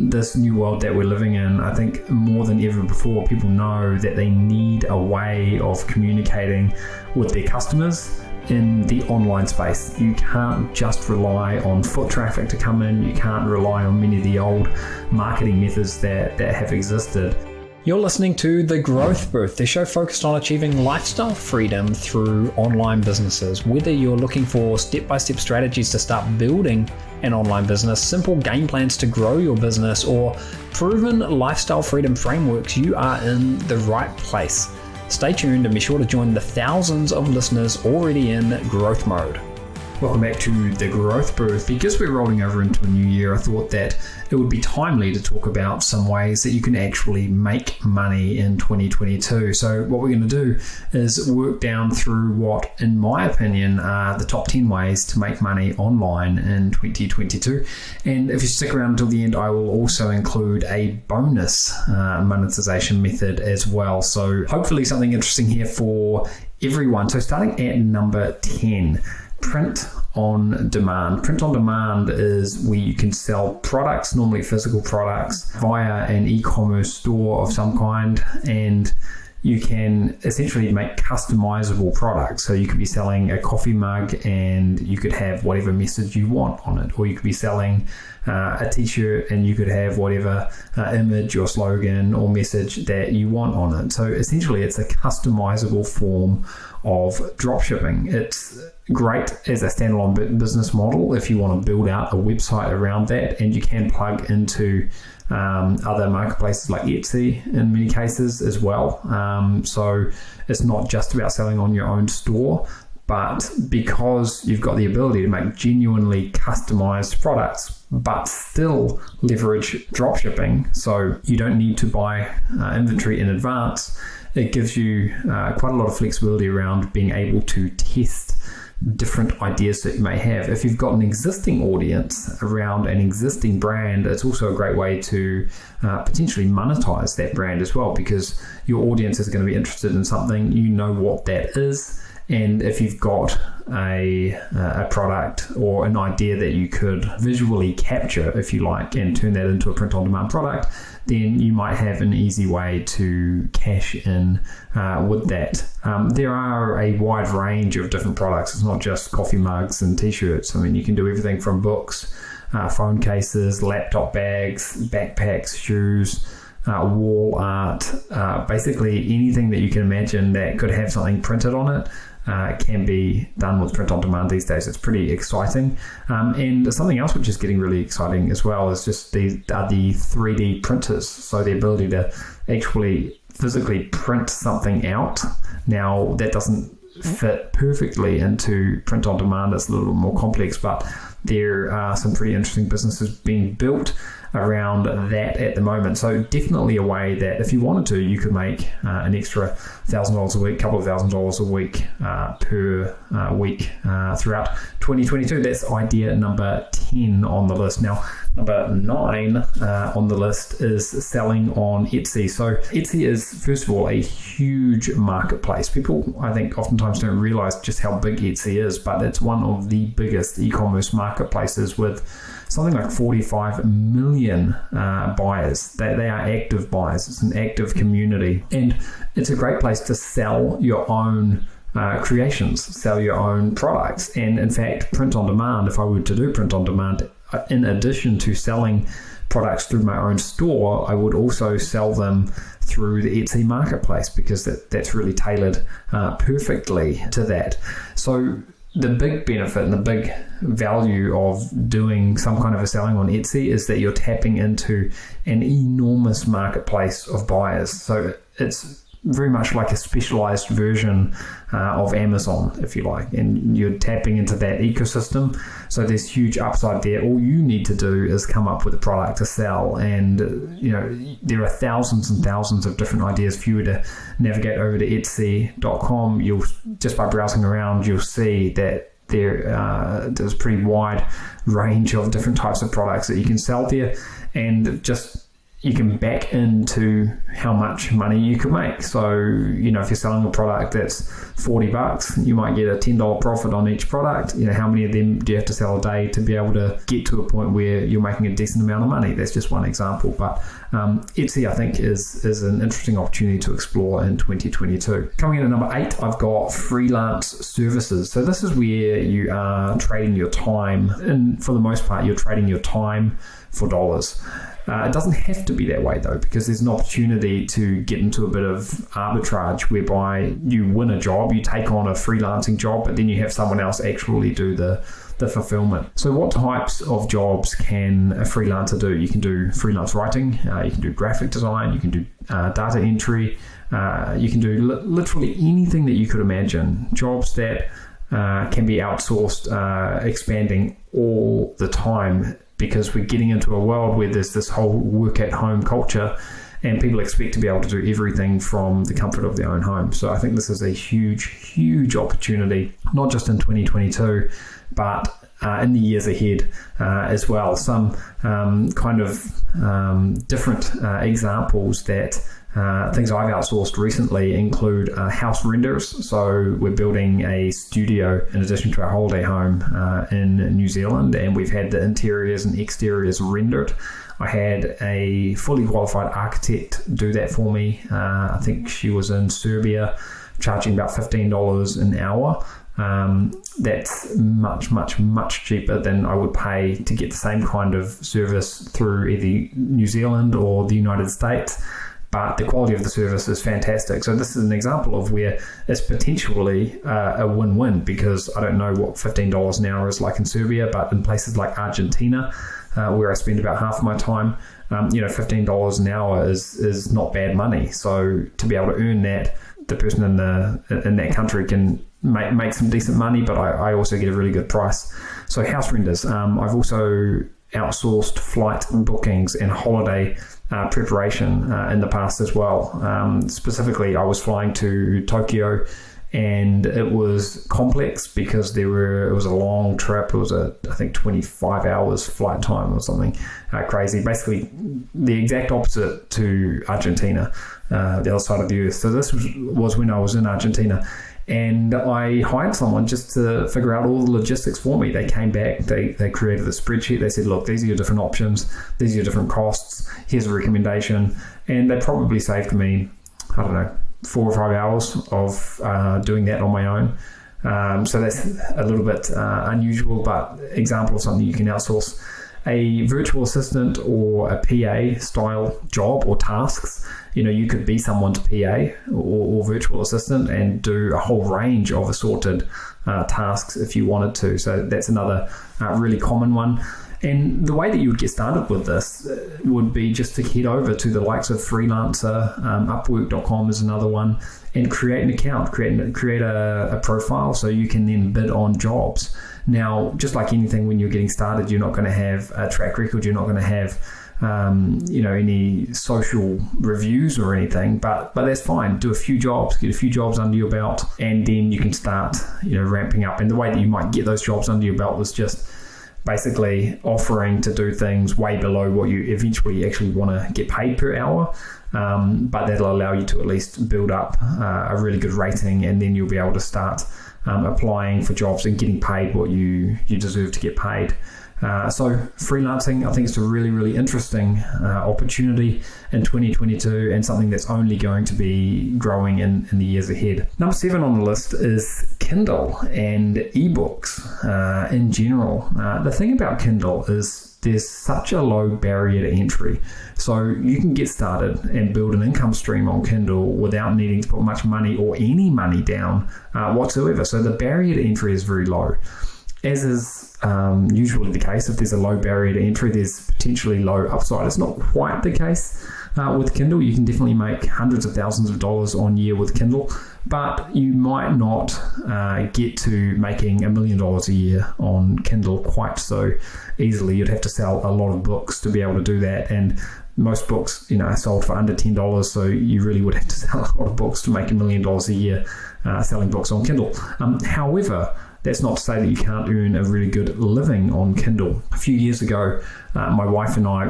in this new world that we're living in, I think more than ever before, people know that they need a way of communicating with their customers in the online space. You can't just rely on foot traffic to come in. You can't rely on many of the old marketing methods that have existed. You're listening to The Growth Booth, the show focused on achieving lifestyle freedom through online businesses. Whether you're looking for step-by-step strategies to start building an online business, simple game plans to grow your business, or proven lifestyle freedom frameworks, you are in the right place. Stay tuned and be sure to join the thousands of listeners already in growth mode. Welcome back to The Growth Booth. Because we're rolling over into a new year, I thought that it would be timely to talk about some ways that you can actually make money in 2022. So what we're going to do is work down through what, in my opinion, are the top 10 ways to make money online in 2022. And if you stick around until the end, I will also include a bonus monetization method as well. So hopefully something interesting here for everyone. So starting at number 10. Print on demand. Print on demand is where you can sell products, normally physical products, via an e-commerce store of some kind, and you can essentially make customizable products. So you could be selling a coffee mug and you could have whatever message you want on it, or you could be selling a t-shirt and you could have whatever image or slogan or message that you want on it. So essentially it's a customizable form of dropshipping. It's great as a standalone business model if you want to build out a website around that, and you can plug into other marketplaces like Etsy in many cases as well. So it's not just about selling on your own store, but because you've got the ability to make genuinely customized products but still leverage dropshipping, so you don't need to buy inventory in advance, it gives you quite a lot of flexibility around being able to test different ideas that you may have. If you've got an existing audience around an existing brand, it's also a great way to potentially monetize that brand as well, because your audience is going to be interested in something, you know what that is. And if you've got a product or an idea that you could visually capture, if you like, and turn that into a print-on-demand product, then you might have an easy way to cash in with that. There are a wide range of different products. It's not just coffee mugs and t-shirts. I mean, you can do everything from books, phone cases, laptop bags, backpacks, shoes, wall art, basically anything that you can imagine that could have something printed on it. Can be done with print on demand these days. It's pretty exciting. And something else which is getting really exciting as well is just the 3D printers. So the ability to actually physically print something out. Now that doesn't fit perfectly into print on demand. It's a little more complex, but there are some pretty interesting businesses being built around that at the moment. So definitely a way that if you wanted to, you could make an extra $1,000 a week, couple of $1,000s a week per week throughout 2022. That's idea number 10 on the list. Now, number 9 on the list is selling on Etsy. So Etsy is, first of all, a huge marketplace. People, I think, oftentimes don't realize just how big Etsy is, but it's one of the biggest e-commerce marketplaces with something like 45 million buyers. They are active buyers. It's an active community. And it's a great place to sell your own creations, sell your own products. And in fact, print on demand, if I were to do print on demand, in addition to selling products through my own store, I would also sell them through the Etsy marketplace, because that's really tailored perfectly to that. So the big benefit and the big value of doing some kind of a selling on Etsy is that you're tapping into an enormous marketplace of buyers. So it's very much like a specialized version of Amazon, if you like, and you're tapping into that ecosystem. So there's huge upside there. All you need to do is come up with a product to sell, and there are thousands and thousands of different ideas. If you were to navigate over to Etsy.com, you'll just by browsing around, you'll see that there's a pretty wide range of different types of products that you can sell there. And just you can back into how much money you could make. So, if you're selling a product that's $40, you might get a $10 profit on each product. How many of them do you have to sell a day to be able to get to a point where you're making a decent amount of money? That's just one example. But Etsy, I think, is an interesting opportunity to explore in 2022. Coming in at number 8, I've got freelance services. So this is where you are trading your time, and for the most part, you're trading your time for dollars. It doesn't have to be that way though, because there's an opportunity to get into a bit of arbitrage whereby you win a job, you take on a freelancing job, but then you have someone else actually do the fulfillment. So what types of jobs can a freelancer do? You can do freelance writing, you can do graphic design, you can do data entry, you can do literally anything that you could imagine. Jobs that can be outsourced, expanding all the time, because we're getting into a world where there's this whole work at home culture and people expect to be able to do everything from the comfort of their own home. So I think this is a huge opportunity, not just in 2022, but in the years ahead as well. Some different examples that things I've outsourced recently include house renders. So we're building a studio in addition to our holiday home in New Zealand, and we've had the interiors and exteriors rendered. I had a fully qualified architect do that for me. I think she was in Serbia, charging about $15 an hour. That's much cheaper than I would pay to get the same kind of service through either New Zealand or the United States. But the quality of the service is fantastic. So this is an example of where it's potentially a win-win, because I don't know what $15 an hour is like in Serbia, but in places like Argentina, where I spend about half of my time, $15 an hour is not bad money. So to be able to earn that, the person in that country can make some decent money, but I also get a really good price. So house renders. I've also outsourced flight bookings and holiday preparation in the past as well. Specifically, I was flying to Tokyo, and it was complex because it was a long trip. It was I think 25 hours flight time or something crazy. Basically, the exact opposite to Argentina, the other side of the earth. So this was when I was in Argentina. And I hired someone just to figure out all the logistics for me. They came back, they created a spreadsheet. They said, look, these are your different options. These are your different costs. Here's a recommendation. And they probably saved me, 4 or 5 hours of doing that on my own. So that's a little bit unusual, but example of something you can outsource. A virtual assistant or a PA style job or tasks, you could be someone's PA or virtual assistant and do a whole range of assorted tasks if you wanted to. So that's another really common one. And the way that you would get started with this would be just to head over to the likes of Freelancer, Upwork.com is another one, and create an account, create a profile so you can then bid on jobs. Now, just like anything, when you're getting started, you're not going to have a track record, you're not going to have any social reviews or anything, but that's fine. Do a few jobs, get a few jobs under your belt, and then you can start ramping up. And the way that you might get those jobs under your belt was just basically offering to do things way below what you eventually actually want to get paid per hour, but that'll allow you to at least build up a really good rating, and then you'll be able to start applying for jobs and getting paid what you deserve to get paid. So freelancing, I think it's a really interesting opportunity in 2022, and something that's only going to be growing in the years ahead. Number 7 on the list is Kindle and ebooks in general. The thing about Kindle is there's such a low barrier to entry. So you can get started and build an income stream on Kindle without needing to put much money or any money down whatsoever. So the barrier to entry is very low. As is usually the case, if there's a low barrier to entry, there's potentially low upside. It's not quite the case with Kindle. You can definitely make hundreds of thousands of dollars on year with Kindle, but you might not get to making $1 million a year on Kindle quite so easily. You'd have to sell a lot of books to be able to do that, and most books are sold for under $10, so you really would have to sell a lot of books to make $1 million a year selling books on Kindle. However, that's not to say that you can't earn a really good living on Kindle. A few years ago, my wife and I,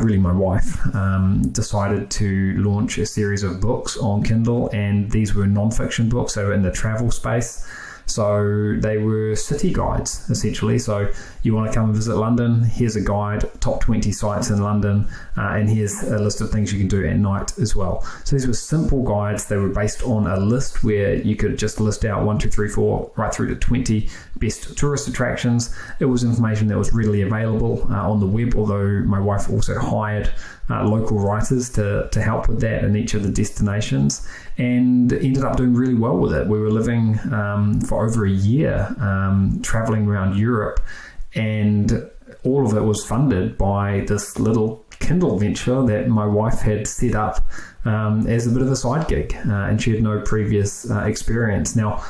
decided to launch a series of books on Kindle, and these were non-fiction books. They were in the travel space. So they were city guides, essentially. So you want to come and visit London, here's a guide, top 20 sites in London, and here's a list of things you can do at night as well. So these were simple guides. They were based on a list where you could just list out 1, 2, 3, 4, right through to 20 best tourist attractions. It was information that was readily available on the web, although my wife also hired local writers to help with that in each of the destinations, and ended up doing really well with it. We were living for over a year, traveling around Europe, and all of it was funded by this little Kindle venture that my wife had set up as a bit of a side gig, and she had no previous experience. Now,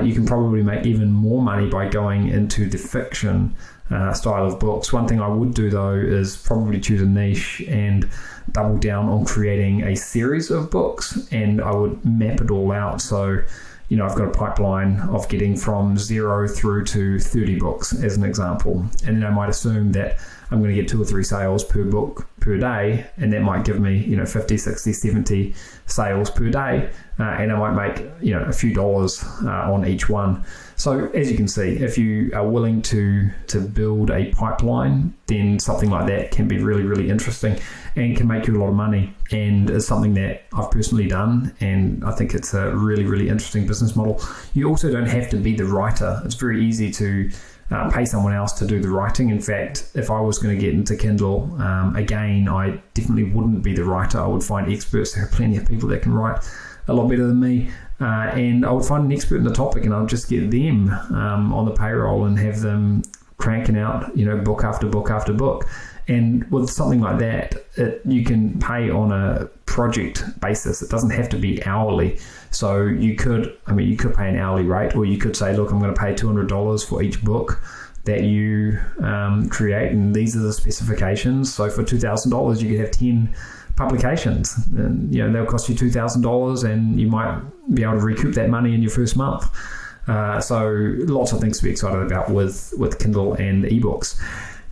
you can probably make even more money by going into the fiction style of books. One thing I would do though is probably choose a niche and double down on creating a series of books, and I would map it all out. So, I've got a pipeline of getting from 0 through to 30 books as an example, and then I might assume that I'm going to get 2 or 3 sales per book per day, and that might give me 50, 60, 70 sales per day, and I might make a few dollars on each one. So as you can see, if you are willing to build a pipeline, then something like that can be really, really interesting and can make you a lot of money, and is something that I've personally done, and I think it's a really, really interesting business model. You also don't have to be the writer. It's very easy to pay someone else to do the writing. In fact, if I was going to get into Kindle, again, I definitely wouldn't be the writer. I would find experts. There are plenty of people that can write a lot better than me, and I would find an expert in the topic, and I'll just get them on the payroll and have them cranking out book after book after book. And with something like that, you can pay on a project basis. It doesn't have to be hourly. So you could pay an hourly rate, or you could say, look, I'm going to pay $200 for each book that you create, and these are the specifications. So for $2,000, you could have 10 publications, and they'll cost you $2,000, and you might be able to recoup that money in your first month. So lots of things to be excited about with Kindle and ebooks.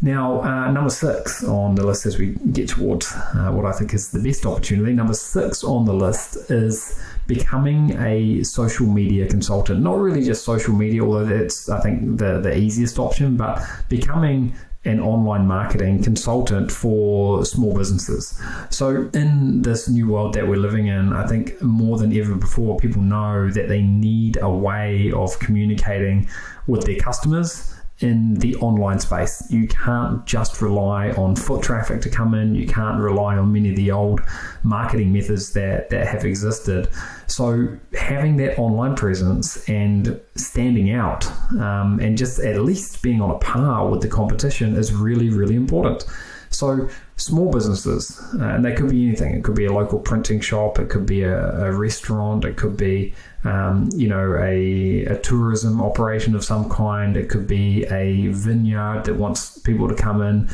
Now, number 6 on the list as we get towards what I think is the best opportunity. Number 6 on the list is becoming a social media consultant. Not really just social media, although that's, I think, the easiest option, but becoming an online marketing consultant for small businesses. So in this new world that we're living in, I think more than ever before, people know that they need a way of communicating with their customers in the online space. You can't just rely on foot traffic to come in. You can't rely on many of the old marketing methods that have existed. So having that online presence and standing out, and just at least being on a par with the competition is really, really important. So small businesses, and they could be anything. It could be a local printing shop. It could be a restaurant. It could be a tourism operation of some kind. It could be a vineyard that wants people to come in.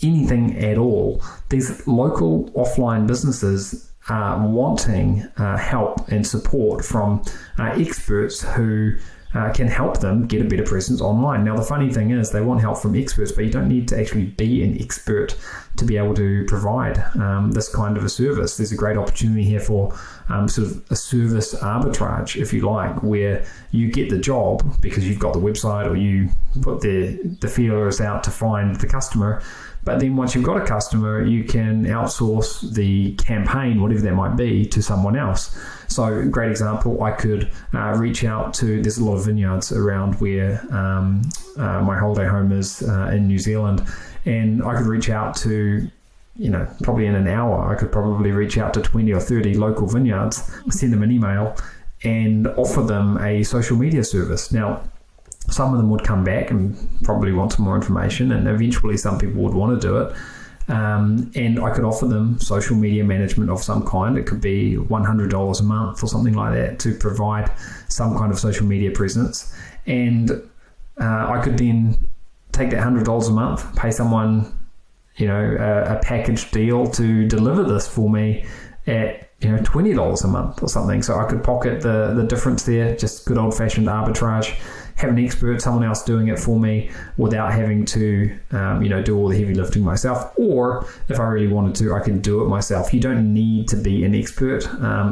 Anything at all. These local offline businesses are wanting help and support from experts who can help them get a better presence online. Now, the funny thing is they want help from experts, but you don't need to actually be an expert to be able to provide this kind of a service. There's a great opportunity here for sort of a service arbitrage, if you like, where you get the job because you've got the website, or you put the feelers out to find the customer. But then once you've got a customer, you can outsource the campaign, whatever that might be, to someone else. So, great example, I could reach out to, there's a lot of vineyards around where my holiday home is in New Zealand, and I could reach out to, probably in an hour, I could probably reach out to 20 or 30 local vineyards, send them an email, and offer them a social media service. Now, some of them would come back and probably want some more information, and eventually some people would want to do it. And I could offer them social media management of some kind. It could be $100 a month or something like that to provide some kind of social media presence. And I could then take that $100 a month, pay someone, a package deal to deliver this for me at $20 a month or something. So I could pocket the difference there, just good old-fashioned arbitrage, have an expert, someone else doing it for me without having to, do all the heavy lifting myself. Or if I really wanted to, I can do it myself. You don't need to be an expert.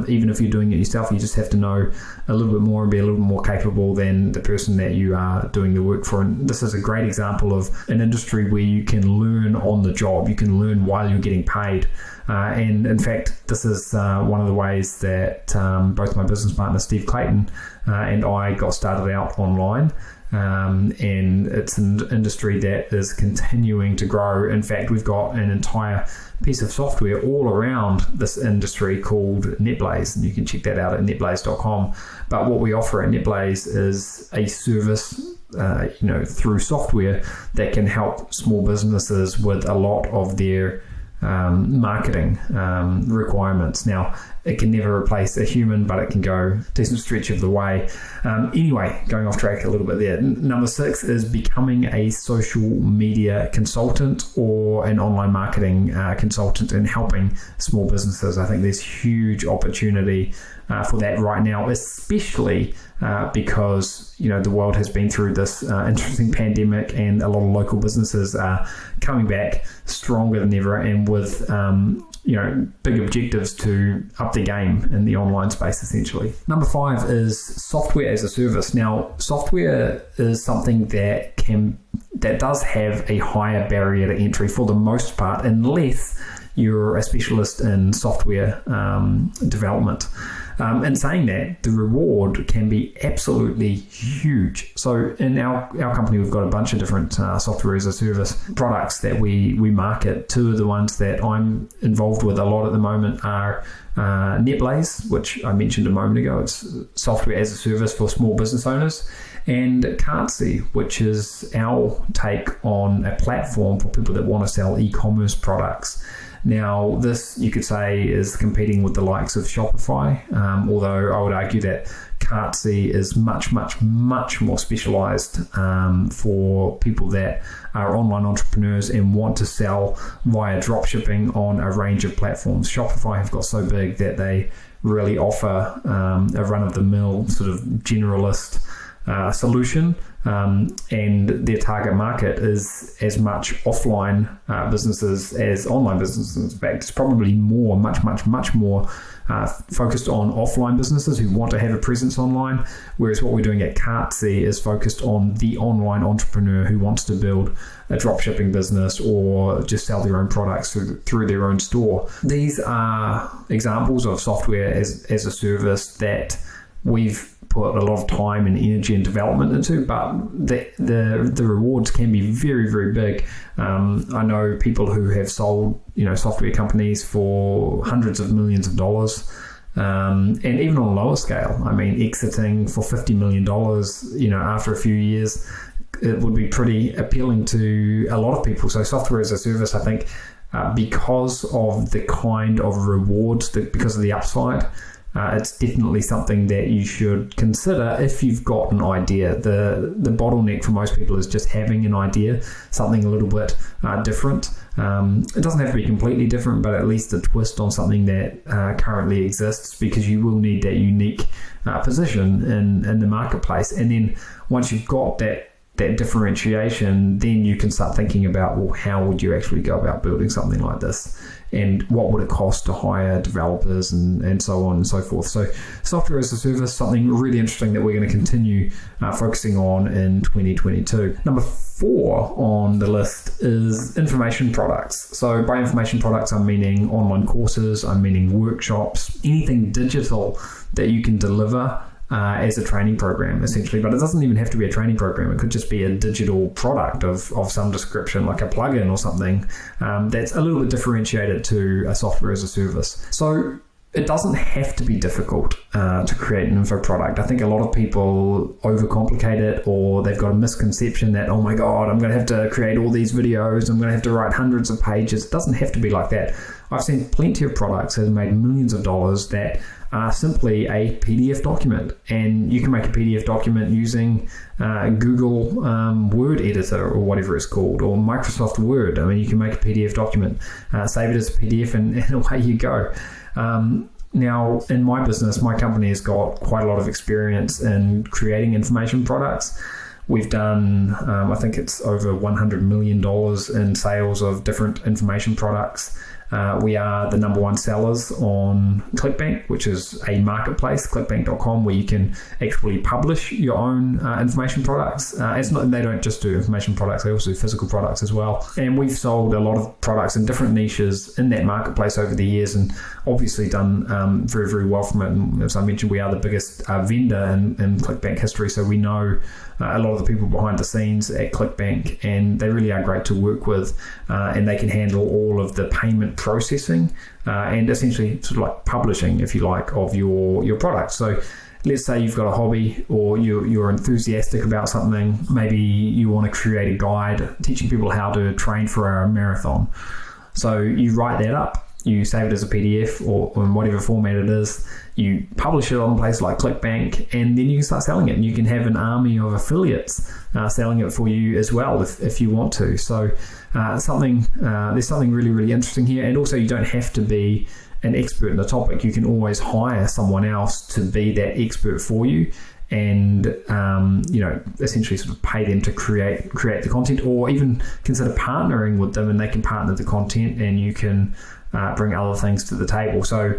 Even if you're doing it yourself, you just have to know a little bit more and be a little bit more capable than the person that you are doing the work for. And this is a great example of an industry where you can learn on the job. You can learn while you're getting paid. And in fact, this is one of the ways that both my business partner, Steve Clayton, and I got started out online. And it's an industry that is continuing to grow. In fact, we've got an entire piece of software all around this industry called NetBlaze, and you can check that out at netblaze.com. But what we offer at NetBlaze is a service through software that can help small businesses with a lot of their marketing requirements. Now, it can never replace a human, but it can go a decent stretch of the way. Anyway, going off track a little bit there. Number 6 is becoming a social media consultant or an online marketing consultant and helping small businesses. I think there's huge opportunity for that right now, especially because the world has been through this interesting pandemic, and a lot of local businesses are coming back stronger than ever, and with big objectives to up the game in the online space, essentially. Number 5 is software as a service. Now, software is something that does have a higher barrier to entry for the most part, unless you're a specialist in software development. And saying that, the reward can be absolutely huge. So in our company, we've got a bunch of different software as a service products that we market. 2 of the ones that I'm involved with a lot at the moment are NetBlaze, which I mentioned a moment ago. It's software as a service for small business owners, and Cartsy, which is our take on a platform for people that want to sell e-commerce products. Now, this, you could say, is competing with the likes of Shopify, although I would argue that Cartsy is much, much, much more specialized for people that are online entrepreneurs and want to sell via dropshipping on a range of platforms. Shopify have got so big that they really offer a run-of-the-mill sort of generalist solution, and their target market is as much offline businesses as online businesses. In fact, it's probably much more focused on offline businesses who want to have a presence online, whereas what we're doing at Cartsy is focused on the online entrepreneur who wants to build a dropshipping business or just sell their own products through their own store. These are examples of software as a service that we've put a lot of time and energy and development into, but the rewards can be very, very big. I know people who have sold software companies for hundreds of millions of dollars, and even on a lower scale. I mean, exiting for $50 million, after a few years, it would be pretty appealing to a lot of people. So software as a service, I think, because of the kind of rewards, because of the upside, it's definitely something that you should consider if you've got an idea. The bottleneck for most people is just having an idea, something a little bit different. It doesn't have to be completely different, but at least a twist on something that currently exists, because you will need that unique position in the marketplace. And then once you've got that differentiation, then you can start thinking about, well, how would you actually go about building something like this? And what would it cost to hire developers and so on and so forth. So software as a service, something really interesting that we're going to continue focusing on in 2022. Number 4 on the list is information products. So by information products, I'm meaning online courses, I'm meaning workshops, anything digital that you can deliver as a training program, essentially. But it doesn't even have to be a training program. It could just be a digital product of some description, like a plugin or something that's a little bit differentiated to a software as a service. So it doesn't have to be difficult to create an info product. I think a lot of people overcomplicate it, or they've got a misconception that, oh my God, I'm going to have to create all these videos, I'm going to have to write hundreds of pages. It doesn't have to be like that. I've seen plenty of products that have made millions of dollars that are simply a PDF document, and you can make a PDF document using Google Word editor or whatever it's called, or Microsoft Word. I mean, you can make a PDF document, save it as a PDF, and away you go. Now, in my business, my company has got quite a lot of experience in creating information products. We've done, I think it's over $100 million in sales of different information products. We are the number one sellers on ClickBank, which is a marketplace, clickbank.com, where you can actually publish your own information products. They don't just do information products, they also do physical products as well. And we've sold a lot of products in different niches in that marketplace over the years, and obviously done very, very well from it. And as I mentioned, we are the biggest vendor in ClickBank history, so we know a lot of the people behind the scenes at ClickBank, and they really are great to work with, and they can handle all of the payment processing and essentially sort of like publishing, if you like, of your product. So let's say you've got a hobby, or you're enthusiastic about something. Maybe you want to create a guide teaching people how to train for a marathon. So you write that up, you save it as a PDF or in whatever format it is, you publish it on a place like ClickBank, and then you can start selling it. And you can have an army of affiliates selling it for you as well if you want to. So there's something really, really interesting here. And also, you don't have to be an expert in the topic. You can always hire someone else to be that expert for you, and essentially sort of pay them to create the content, or even consider partnering with them, and they can partner the content, and you can bring other things to the table. So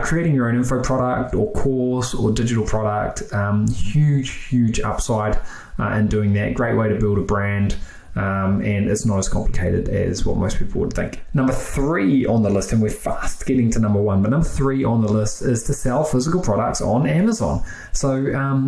creating your own info product or course or digital product, huge upside in doing that. Great way to build a brand, and it's not as complicated as what most people would think. Number 3 on the list, and we're fast getting to number 1, but number 3 on the list is to sell physical products on Amazon. So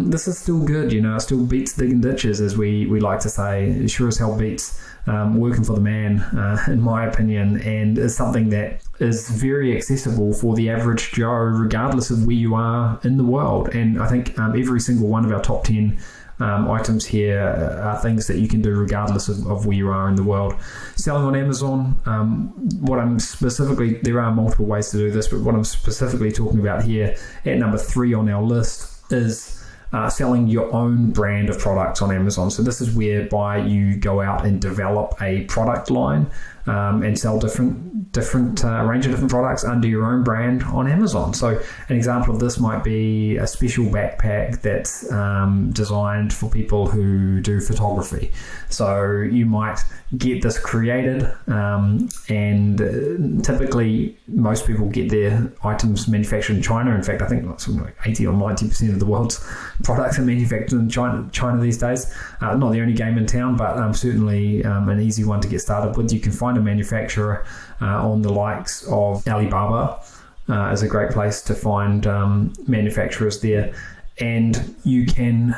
this is still good, it still beats digging ditches, as we like to say. It sure as hell beats working for the man, in my opinion, and is something that is very accessible for the average Joe, regardless of where you are in the world. And I think every single one of our top 10 items here are things that you can do regardless of where you are in the world. Selling on Amazon, there are multiple ways to do this, but what I'm specifically talking about here at number 3 on our list is selling your own brand of products on Amazon. So this is whereby you go out and develop a product line and sell different range of different products under your own brand on Amazon. So an example of this might be a special backpack that's designed for people who do photography. So you might get this created, and typically most people get their items manufactured in China. In fact, I think something like 80 or 90% of the world's products are manufactured in China these days. Not the only game in town, but certainly an easy one to get started with. You can find a manufacturer on the likes of Alibaba is a great place to find manufacturers there, and you can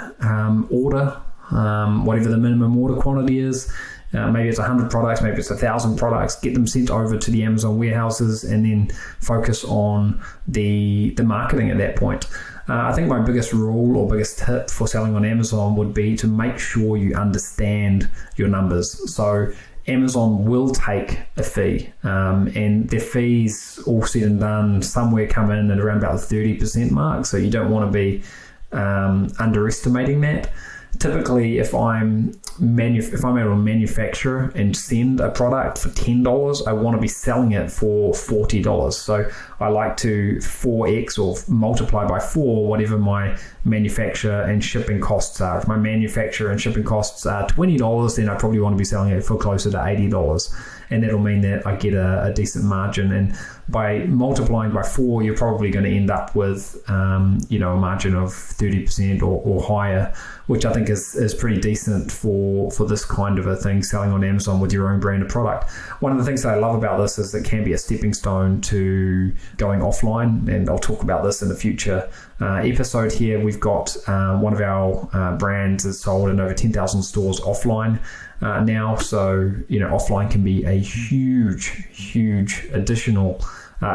order whatever the minimum order quantity is. Maybe it's 100 products, maybe it's 1,000 products, get them sent over to the Amazon warehouses, and then focus on the marketing at that point. I think my biggest rule or biggest tip for selling on Amazon would be to make sure you understand your numbers. So Amazon will take a fee, and their fees, all said and done, somewhere come in at around about the 30% mark. So you don't want to be underestimating that. Typically, if I'm able to manufacture and send a product for $10, I want to be selling it for $40. So I like to 4x or multiply by 4 whatever my manufacture and shipping costs are. If my manufacture and shipping costs are $20, then I probably want to be selling it for closer to $80. And that'll mean that I get a decent margin. And by multiplying by 4, you're probably going to end up with a margin of 30% or higher, which I think is pretty decent for this kind of a thing, selling on Amazon with your own brand of product. One of the things that I love about this is it can be a stepping stone to going offline, and I'll talk about this in a future episode here. We've got one of our brands is sold in over 10,000 stores offline now. So, offline can be a huge additional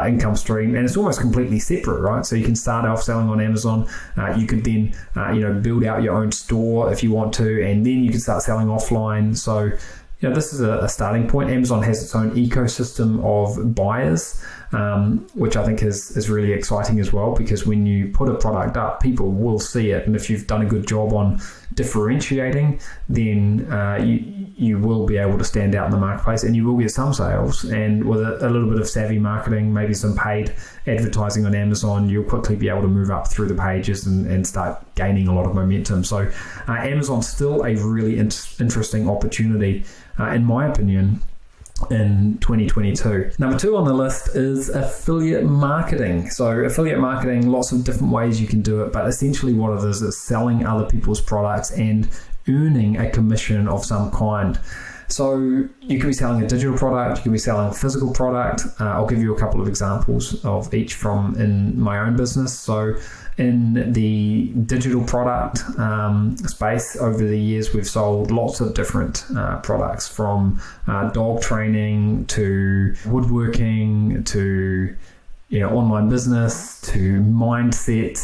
income stream, and it's almost completely separate, right? So you can start off selling on Amazon. You could then, build out your own store if you want to, and then you can start selling offline. So, this is a starting point. Amazon has its own ecosystem of buyers, which I think is really exciting as well, because when you put a product up, people will see it. And if you've done a good job on differentiating, then you will be able to stand out in the marketplace, and you will get some sales. And with a little bit of savvy marketing, maybe some paid advertising on Amazon, you'll quickly be able to move up through the pages and start gaining a lot of momentum. So Amazon's still a really interesting opportunity, in my opinion, in 2022. Number 2 on the list is affiliate marketing. So affiliate marketing, lots of different ways you can do it, but essentially what it is selling other people's products and earning a commission of some kind. So you can be selling a digital product, you can be selling a physical product. I'll give you a couple of examples of each from in my own business. So in the digital product space, over the years, we've sold lots of different products, from dog training to woodworking to online business to mindset,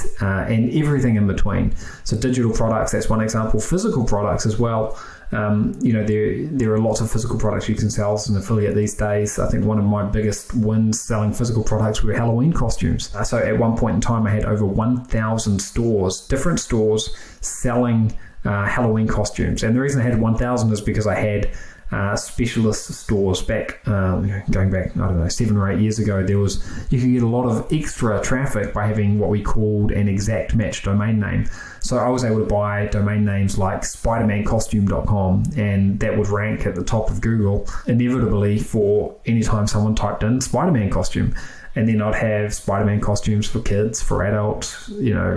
and everything in between. So digital products, that's one example. Physical products as well. There are lots of physical products you can sell as an affiliate these days. I think one of my biggest wins selling physical products were Halloween costumes. So at one point in time, I had over 1,000 different stores selling Halloween costumes. And the reason I had 1,000 is because I had specialist stores back, going back, 7 or 8 years ago. You could get a lot of extra traffic by having what we called an exact match domain name. So I was able to buy domain names like spidermancostume.com, and that would rank at the top of Google inevitably for any time someone typed in Spider-Man costume. And then I'd have Spider-Man costumes for kids, for adults,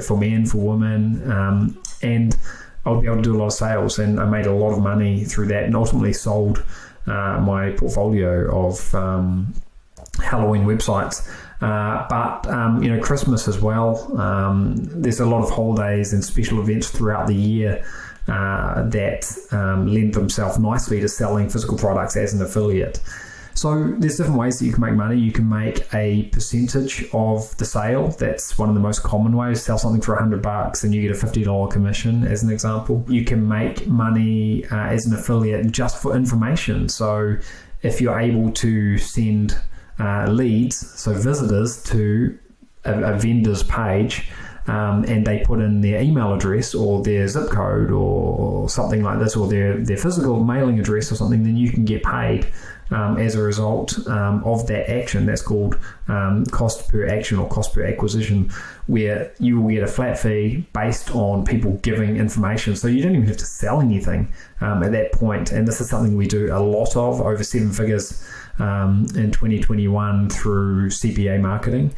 for men, for women, and I would be able to do a lot of sales, and I made a lot of money through that, and ultimately sold my portfolio of Halloween websites. But Christmas as well. There's a lot of holidays and special events throughout the year that lend themselves nicely to selling physical products as an affiliate. So there's different ways that you can make money. You can make a percentage of the sale. That's one of the most common ways. Sell something for $100 and you get a $50 commission, as an example. You can make money as an affiliate just for information. So if you're able to send leads, so visitors, to a vendor's page, and they put in their email address or their zip code or something like this, or their physical mailing address or something, then you can get paid as a result of that action. That's called cost per action or cost per acquisition, where you will get a flat fee based on people giving information. So you don't even have to sell anything at that point. And this is something we do a lot of, over 7 figures in 2021 through CPA marketing,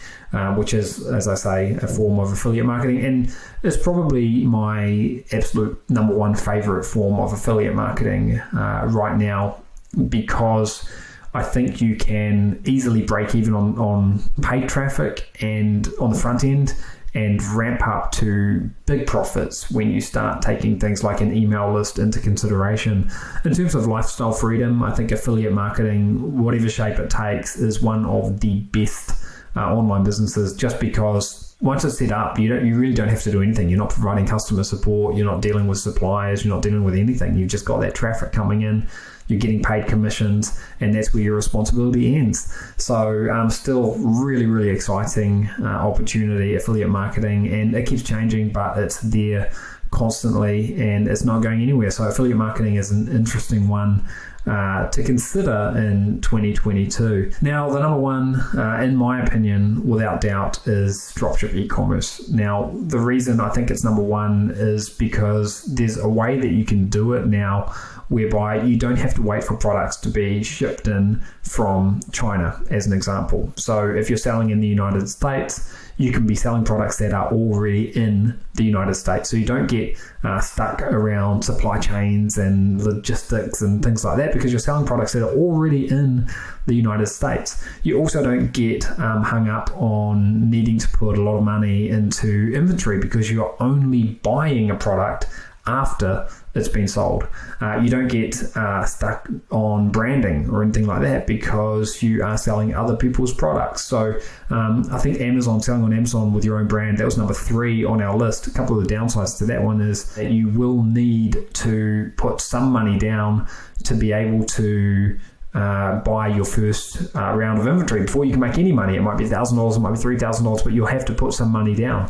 which is, as I say, a form of affiliate marketing, and it's probably my absolute number one favorite form of affiliate marketing right now, because I think you can easily break even on paid traffic and on the front end, and ramp up to big profits when you start taking things like an email list into consideration. In terms of lifestyle freedom, I think affiliate marketing, whatever shape it takes, is one of the best online businesses, just because once it's set up, you really don't have to do anything. You're not providing customer support, you're not dealing with suppliers, you're not dealing with anything. You've just got that traffic coming in, you're getting paid commissions, and that's where your responsibility ends. So still really, really exciting opportunity, affiliate marketing, and it keeps changing, but it's there constantly and it's not going anywhere. So affiliate marketing is an interesting one to consider in 2022. Now, the number one, in my opinion, without doubt, is dropship e-commerce. Now, the reason I think it's number one is because there's a way that you can do it now whereby you don't have to wait for products to be shipped in from China, as an example. So if you're selling in the United States, you can be selling products that are already in the United States. So you don't get stuck around supply chains and logistics and things like that, because you're selling products that are already in the United States. You also don't get hung up on needing to put a lot of money into inventory, because you're only buying a product after it's been sold. You don't get stuck on branding or anything like that, because you are selling other people's products. So I think selling on Amazon with your own brand, that was number 3 on our list. A couple of the downsides to that one is that you will need to put some money down to be able to buy your first round of inventory before you can make any money. It might be $1,000, it might be $3,000, but you'll have to put some money down.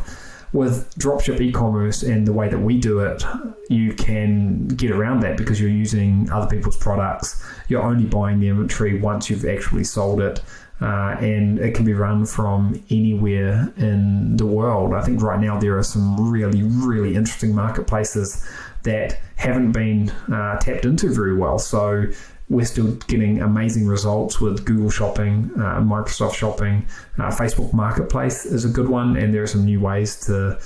with dropship e-commerce and the way that we do it, you can get around that because you're using other people's products. You're only buying the inventory once you've actually sold it. And it can be run from anywhere in the world. I think right now there are some really, really interesting marketplaces that haven't been tapped into very well. So we're still getting amazing results with Google Shopping, Microsoft Shopping. Facebook Marketplace is a good one, and there are some new ways to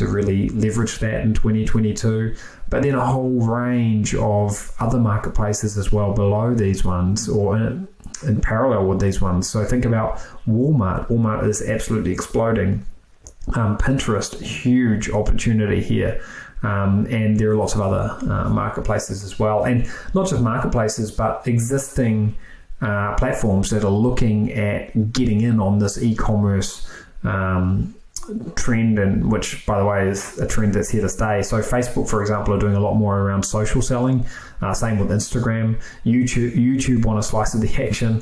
really leverage that in 2022. But then a whole range of other marketplaces as well below these ones, or in parallel with these ones. So think about Walmart. Walmart is absolutely exploding. Pinterest, huge opportunity here. And there are lots of other marketplaces as well. And not just marketplaces, but existing platforms that are looking at getting in on this e-commerce trend, and which, by the way, is a trend that's here to stay. So Facebook, for example, are doing a lot more around social selling. Same with Instagram. YouTube want a slice of the action.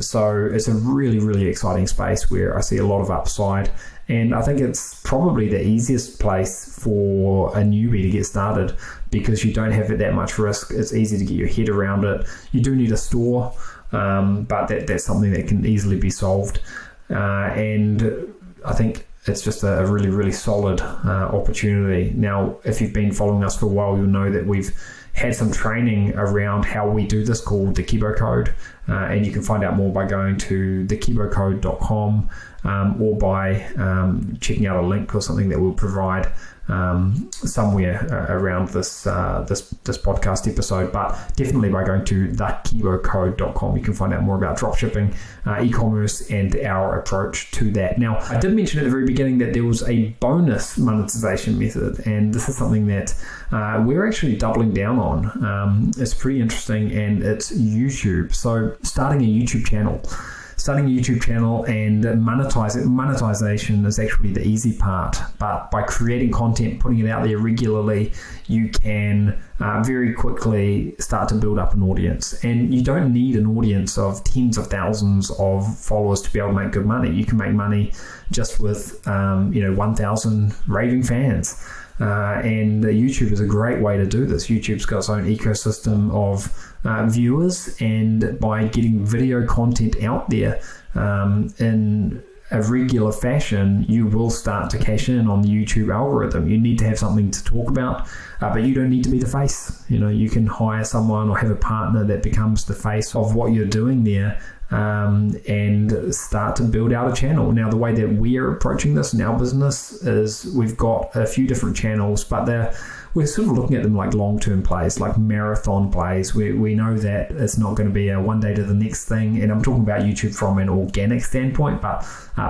So it's a really, really exciting space where I see a lot of upside. And I think it's probably the easiest place for a newbie to get started because you don't have that much risk. It's easy to get your head around it. You do need a store, but that's something that can easily be solved. And I think it's just a really, really solid opportunity. Now, if you've been following us for a while, you'll know that we've had some training around how we do this called the Kibo Code, and you can find out more by going to thekibocode.com or by checking out a link or something that we'll provide somewhere around this podcast episode. But definitely by going to thekibocode.com, you can find out more about dropshipping, e-commerce, and our approach to that. Now, I did mention at the very beginning that there was a bonus monetization method, and this is something that we're actually doubling down on. It's pretty interesting, and it's YouTube. So starting a YouTube channel and monetization is actually the easy part. But by creating content, putting it out there regularly, you can very quickly start to build up an audience. And you don't need an audience of tens of thousands of followers to be able to make good money. You can make money just with 1,000 raving fans. And YouTube is a great way to do this. YouTube's got its own ecosystem of viewers, and by getting video content out there in a regular fashion, you will start to cash in on the YouTube algorithm. You need to have something to talk about, but you don't need to be the face. You can hire someone or have a partner that becomes the face of what you're doing there. And start to build out a channel. Now, the way that we're approaching this in our business is we've got a few different channels, but we're sort of looking at them like long-term plays, like marathon plays. We know that it's not going to be a one day to the next thing, and I'm talking about YouTube from an organic standpoint, but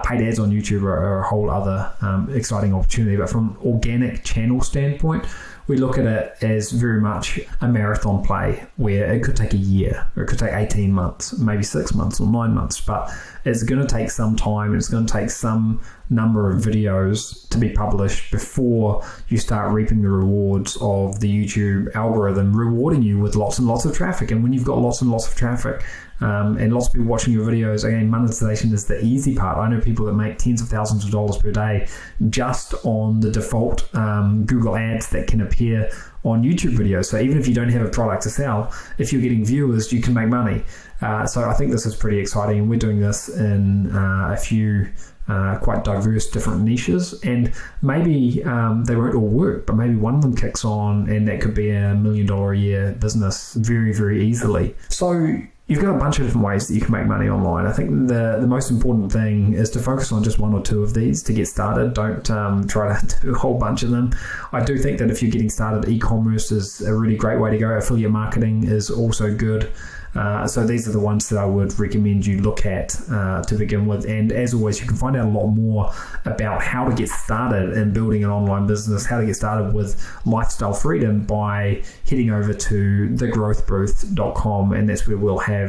paid ads on YouTube are a whole other exciting opportunity. But from an organic channel standpoint, we look at it as very much a marathon play where it could take a year, or it could take 18 months, maybe 6 months or 9 months, but it's going to take some time. It's going to take some number of videos to be published before you start reaping the rewards of the YouTube algorithm rewarding you with lots and lots of traffic. And when you've got lots and lots of traffic and lots of people watching your videos, again, monetization is the easy part. I know people that make tens of thousands of dollars per day just on the default Google ads that can appear on YouTube videos. So even if you don't have a product to sell, if you're getting viewers, you can make money. So I think this is pretty exciting, and we're doing this in a few quite diverse different niches, and maybe they won't all work, but maybe one of them kicks on and that could be $1 million a year business very, very easily. So you've got a bunch of different ways that you can make money online. I think the most important thing is to focus on just one or two of these to get started. Don't try to do a whole bunch of them. I do think that if you're getting started, e-commerce is a really great way to go. Affiliate marketing is also good. So these are the ones that I would recommend you look at to begin with. And as always, you can find out a lot more about how to get started in building an online business, how to get started with lifestyle freedom by heading over to thegrowthbooth.com, and that's where we'll have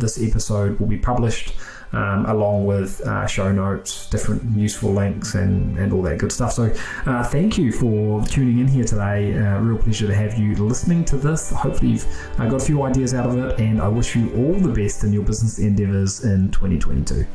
this episode will be published along with show notes, different useful links, and all that good stuff. So thank you for tuning in here today. Real pleasure to have you listening to this. Hopefully you've got a few ideas out of it, and I wish you all the best in your business endeavors in 2022.